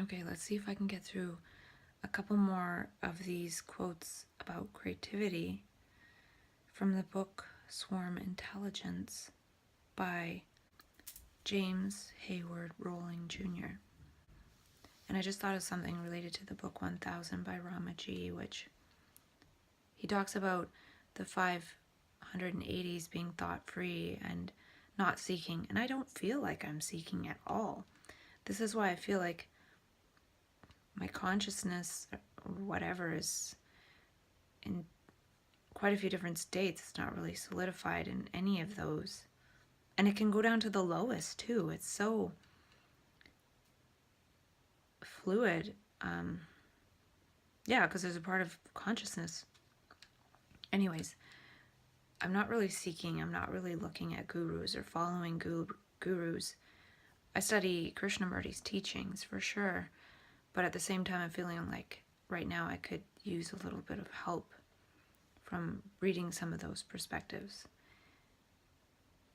Okay, let's see if I can get through a couple more of these quotes about creativity from the book Swarm Intelligence by James Hayward Rowling Jr. And I just thought of something related to the book 1000 by Ramaji, which he talks about the 580s being thought-free and not seeking. And I don't feel like I'm seeking at all. This is why I feel like my consciousness, or whatever, is in quite a few different states. It's not really solidified in any of those. And it can go down to the lowest too. It's so fluid. Yeah, because there's a part of consciousness. Anyways, I'm not really seeking. I'm not really looking at gurus or following gurus. I study Krishnamurti's teachings for sure. But at the same time, I'm feeling like right now I could use a little bit of help from reading some of those perspectives.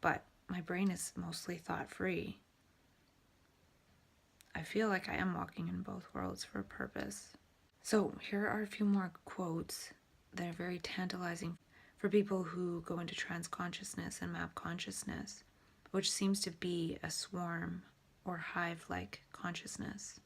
But my brain is mostly thought-free. I feel like I am walking in both worlds for a purpose. So here are a few more quotes that are very tantalizing for people who go into trance consciousness and map consciousness, which seems to be a swarm or hive-like consciousness.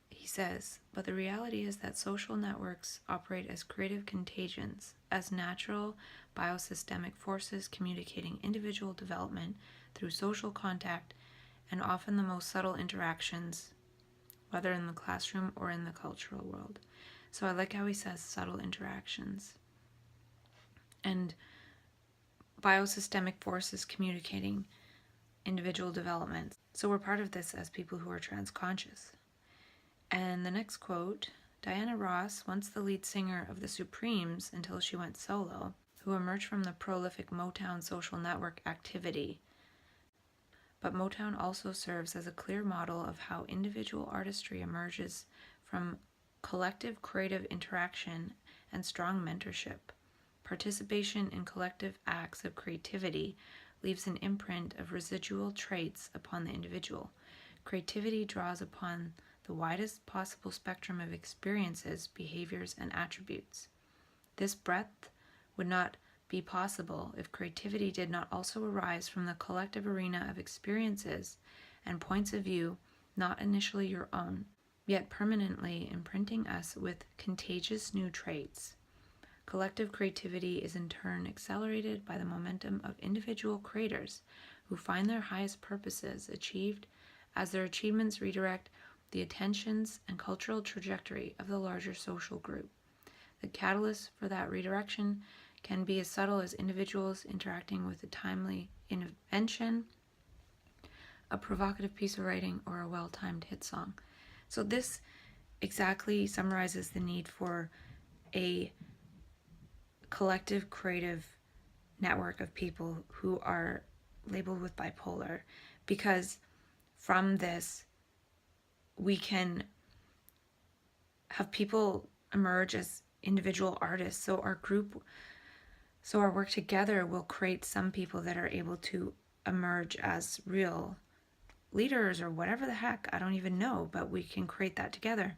He says, but the reality is that social networks operate as creative contagions, as natural biosystemic forces communicating individual development through social contact and often the most subtle interactions, whether in the classroom or in the cultural world. So I like how he says subtle interactions. And biosystemic forces communicating individual development. So we're part of this as people who are transconscious. And the next quote, Diana Ross, once the lead singer of the Supremes until she went solo, who emerged from the prolific Motown social network activity. But Motown also serves as a clear model of how individual artistry emerges from collective creative interaction and strong mentorship. Participation in collective acts of creativity leaves an imprint of residual traits upon the individual. Creativity draws upon the widest possible spectrum of experiences, behaviors, and attributes. This breadth would not be possible if creativity did not also arise from the collective arena of experiences and points of view not initially your own, yet permanently imprinting us with contagious new traits. Collective creativity is in turn accelerated by the momentum of individual creators who find their highest purposes achieved as their achievements redirect the attentions and cultural trajectory of the larger social group. The catalyst for that redirection can be as subtle as individuals interacting with a timely invention, a provocative piece of writing, or a well-timed hit song. So this exactly summarizes the need for a collective creative network of people who are labeled with bipolar, because from this we can have people emerge as individual artists. So our work together will create some people that are able to emerge as real leaders or whatever the heck, I don't even know, but we can create that together.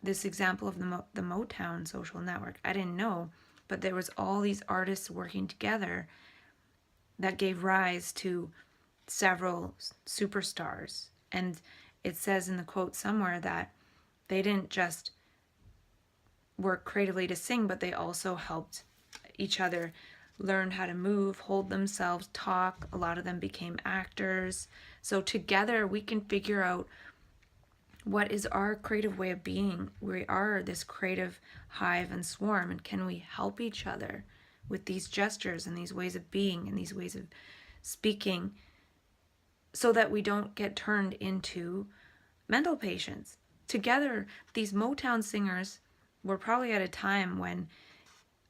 This example of the Motown social network, I didn't know, but there was all these artists working together that gave rise to several superstars. And it says in the quote somewhere that they didn't just work creatively to sing, but they also helped each other learn how to move, hold themselves, talk. A lot of them became actors. So together we can figure out what is our creative way of being. We are this creative hive and swarm, and can we help each other with these gestures and these ways of being and these ways of speaking so that we don't get turned into mental patients. Together, these Motown singers were probably at a time when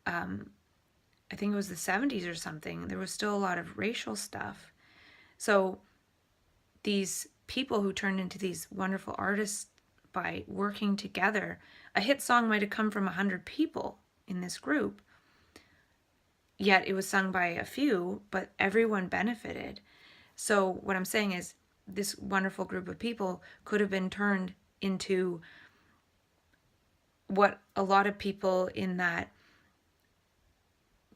I think it was the 70s or something, there was still a lot of racial stuff. So these people who turned into these wonderful artists by working together, a hit song might have come from 100 people in this group, yet it was sung by a few, but everyone benefited. So what I'm saying is this wonderful group of people could have been turned into what a lot of people in that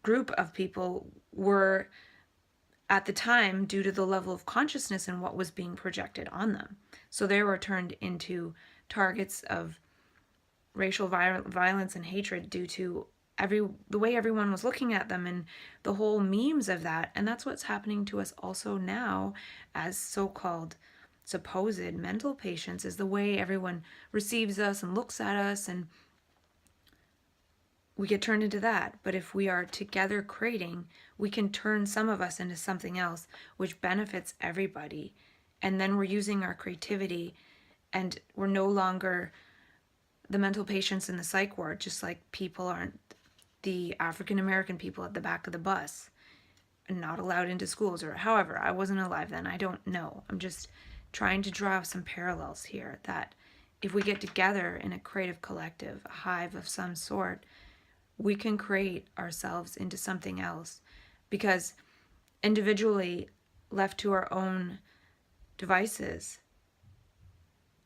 group of people were at the time due to the level of consciousness and what was being projected on them. So they were turned into targets of racial violence and hatred due to the way everyone was looking at them and the whole memes of that. And that's what's happening to us also now as so-called supposed mental patients, is the way everyone receives us and looks at us, and we get turned into that. But if we are together creating, we can turn some of us into something else which benefits everybody. And then we're using our creativity, and we're no longer the mental patients in the psych ward, just like people aren't the African American people at the back of the bus and not allowed into schools, or however. I wasn't alive then. I don't know. I'm just trying to draw some parallels here, that if we get together in a creative collective, a hive of some sort, we can create ourselves into something else. Because individually, left to our own devices,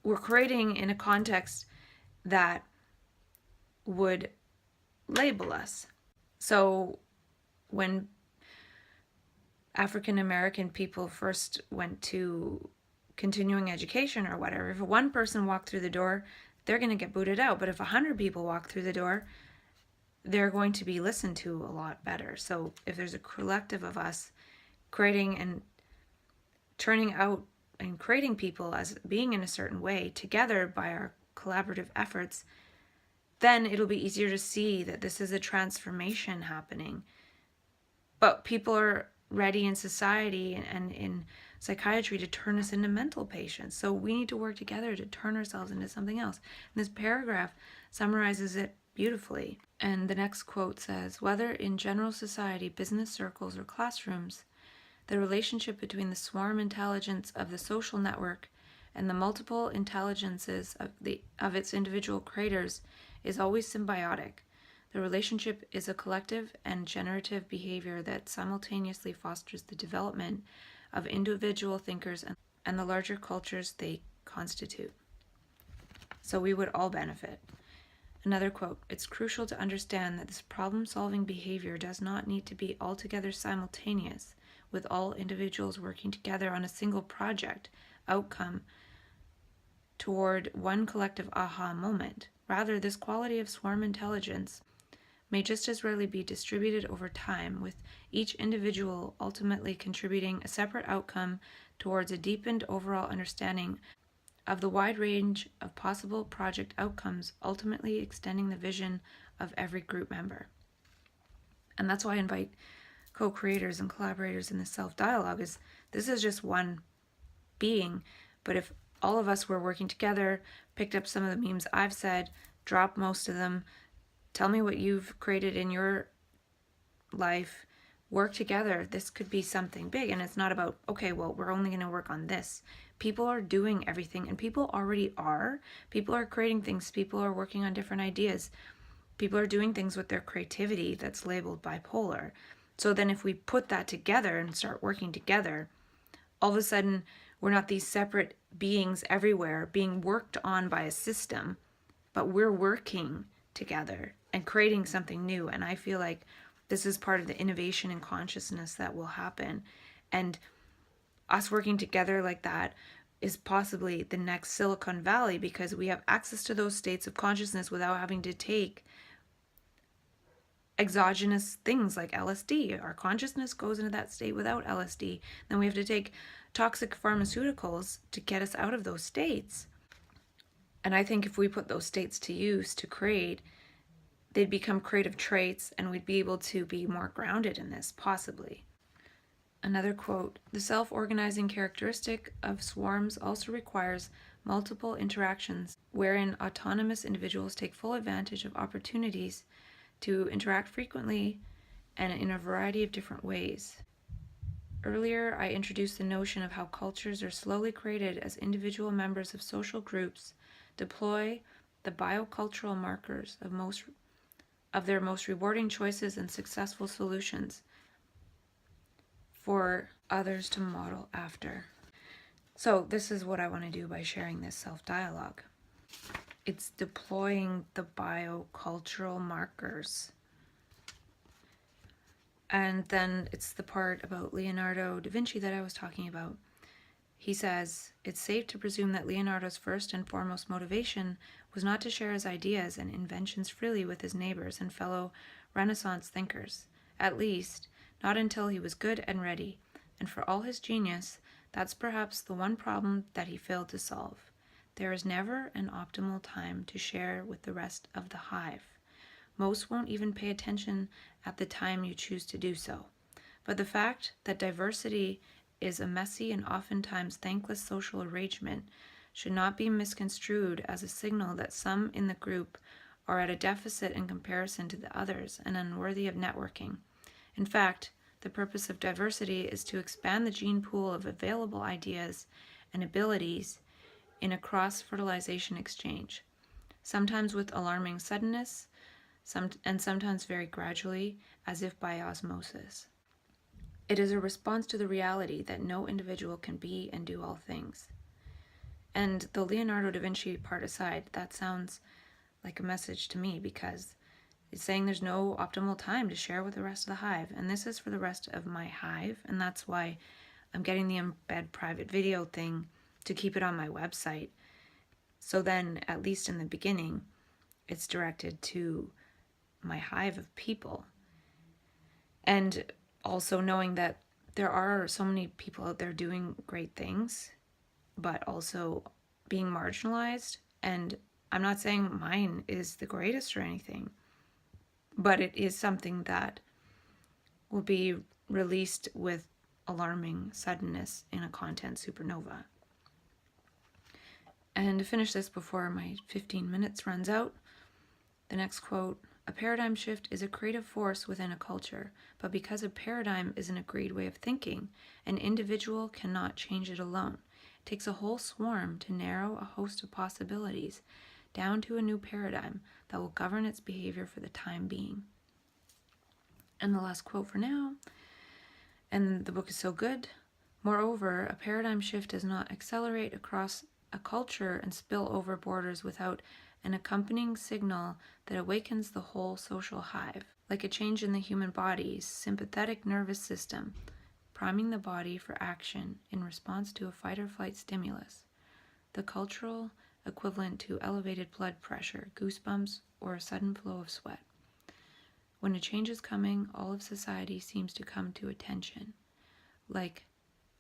we're creating in a context that would label us. So when African American people first went to continuing education or whatever, if one person walked through the door, they're going to get booted out. But if 100 people walk through the door, they're going to be listened to a lot better. So if there's a collective of us creating and turning out and creating people as being in a certain way together by our collaborative efforts, then it'll be easier to see that this is a transformation happening. But people are ready in society and in psychiatry to turn us into mental patients. So we need to work together to turn ourselves into something else. And this paragraph summarizes it beautifully. And the next quote says, whether in general society, business circles, or classrooms, the relationship between the swarm intelligence of the social network and the multiple intelligences of its individual creators is always symbiotic. The relationship is a collective and generative behavior that simultaneously fosters the development of individual thinkers and the larger cultures they constitute. So we would all benefit. Another quote, it's crucial to understand that this problem-solving behavior does not need to be altogether simultaneous, with all individuals working together on a single project outcome toward one collective aha moment. Rather, this quality of swarm intelligence may just as rarely be distributed over time, with each individual ultimately contributing a separate outcome towards a deepened overall understanding of the wide range of possible project outcomes, ultimately extending the vision of every group member. And that's why I invite co-creators and collaborators in the self-dialogue. Is this is just one being, but if all of us were working together, picked up some of the memes I've said, dropped most of them, tell me what you've created in your life, work together, this could be something big. And it's not about, okay, well, we're only going to work on this. People are doing everything, and people already are. People are creating things. People are working on different ideas. People are doing things with their creativity that's labeled bipolar. So then if we put that together and start working together, all of a sudden we're not these separate beings everywhere being worked on by a system, but we're working together and creating something new. And I feel like this is part of the innovation and consciousness that will happen. And us working together like that is possibly the next Silicon Valley, because we have access to those states of consciousness without having to take exogenous things like LSD. Our consciousness goes into that state without LSD. Then we have to take toxic pharmaceuticals to get us out of those states. And I think if we put those states to use to create, they'd become creative traits, and we'd be able to be more grounded in this, possibly. Another quote, the self-organizing characteristic of swarms also requires multiple interactions wherein autonomous individuals take full advantage of opportunities to interact frequently and in a variety of different ways. Earlier, I introduced the notion of how cultures are slowly created as individual members of social groups deploy the biocultural markers of their most rewarding choices and successful solutions for others to model after. So this is what I want to do by sharing this self-dialogue. It's deploying the biocultural markers. And then it's the part about Leonardo da Vinci that I was talking about. He says, it's safe to presume that Leonardo's first and foremost motivation was not to share his ideas and inventions freely with his neighbors and fellow Renaissance thinkers. At least, not until he was good and ready. And for all his genius, that's perhaps the one problem that he failed to solve. There is never an optimal time to share with the rest of the hive. Most won't even pay attention at the time you choose to do so. But the fact that diversity is a messy and oftentimes thankless social arrangement should not be misconstrued as a signal that some in the group are at a deficit in comparison to the others and unworthy of networking. In fact, the purpose of diversity is to expand the gene pool of available ideas and abilities in a cross-fertilization exchange, sometimes with alarming suddenness, and sometimes very gradually, as if by osmosis. It is a response to the reality that no individual can be and do all things. And the Leonardo da Vinci part aside, that sounds like a message to me, because it's saying there's no optimal time to share with the rest of the hive. And this is for the rest of my hive. And that's why I'm getting the embed private video thing to keep it on my website. So then, at least in the beginning, it's directed to my hive of people. And also knowing that there are so many people out there doing great things, but also being marginalized. And I'm not saying mine is the greatest or anything, but it is something that will be released with alarming suddenness in a content supernova. And to finish this before my 15 minutes runs out, the next quote, a paradigm shift is a creative force within a culture, but because a paradigm is an agreed way of thinking, an individual cannot change it alone. It takes a whole swarm to narrow a host of possibilities down to a new paradigm that will govern its behavior for the time being. And the last quote for now, and the book is so good. Moreover, a paradigm shift does not accelerate across a culture and spill over borders without an accompanying signal that awakens the whole social hive, like a change in the human body's sympathetic nervous system, priming the body for action in response to a fight-or-flight stimulus, the cultural equivalent to elevated blood pressure, goosebumps, or a sudden flow of sweat. When a change is coming, all of society seems to come to attention, like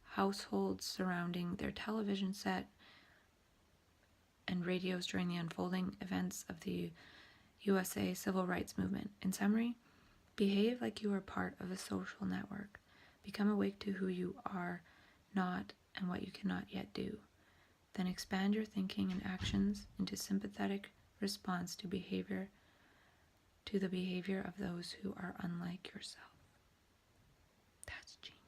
households surrounding their television set and radios during the unfolding events of the USA civil rights movement. In summary, behave like you are part of a social network. Become awake to who you are not and what you cannot yet do. Then expand your thinking and actions into sympathetic response to the behavior of those who are unlike yourself. That's genius.